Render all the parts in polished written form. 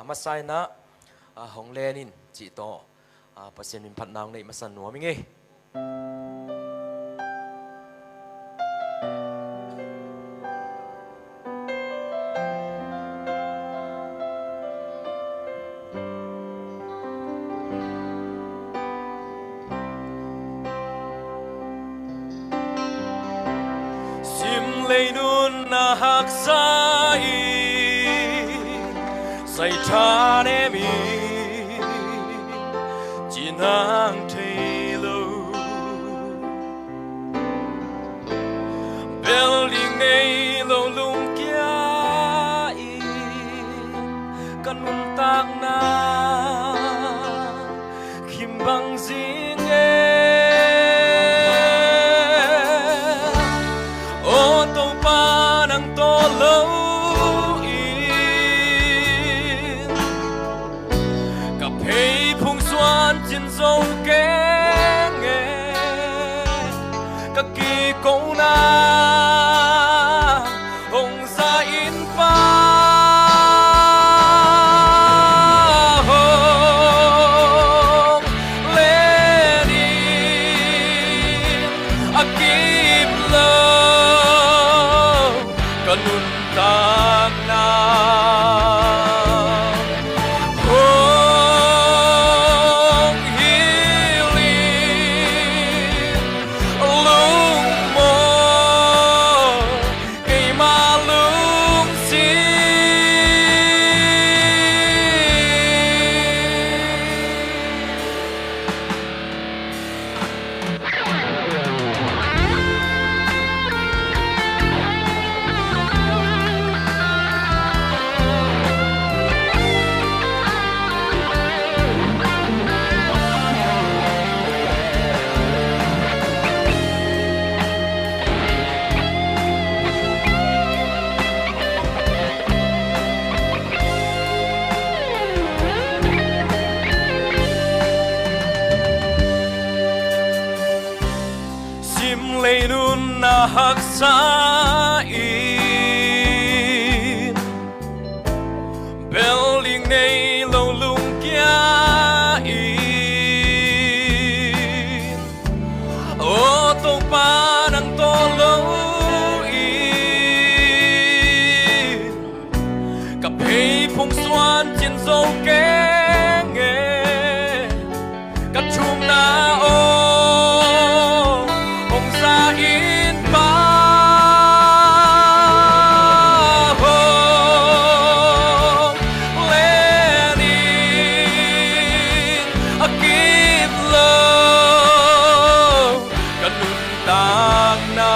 masai na hong lenin chỉ to pasien min phat nang nei masan nuam nge leynun na hak sai say cha ne mi chỉ nang thấy lâu building này lâu lung kia căn mun tak na khim bang zing dâu kén nghe các kỳ câu na hồng ra in pha hồng lên đi akip lâu kanun tak na leynun na hak sai building này lâu lung kia ô tô pa đang to lâu cặp hay phong xoan trên dâu kén nghe cặp chum na ô in pa hồng lên in akip lâu kanun tak na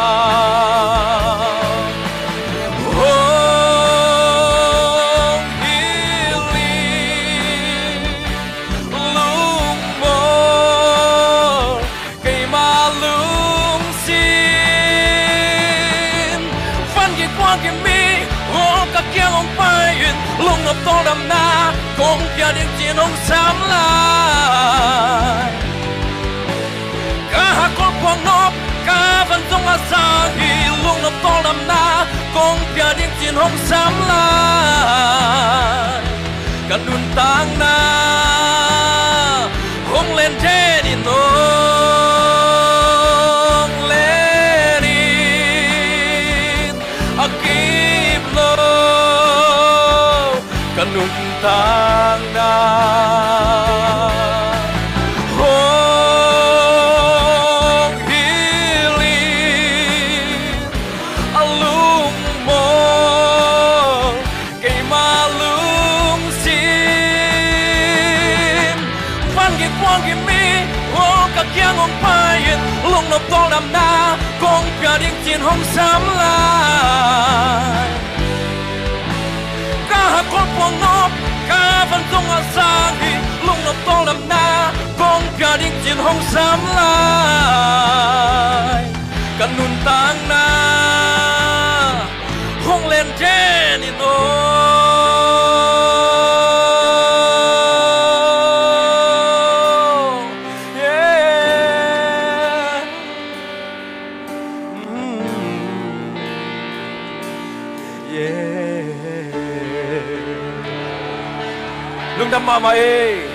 hồng hiling lung mo cây ma lung các kia ông bay yun lung ngập to đầm na cùng kia điện chiến ông sám lại cả con quang nộp cả vẫn trong là sao hi lung ngập to đầm na cùng kia điện chiến ông sám lại cả đun tang na hung lên thế đi nong lên in akip kanun tang na hong hiling alung mo kay malung sim phan gi quang gi mi ho ka kyang ong payin lung nop to nam na kong pya ding chin hong sam lai con quang nộp cả vẫn trong là sang hi lung nộp to làm na con cả điện chiến hồng sám lại cả nun tang na hong lên trên đi nô lung đam ma ma e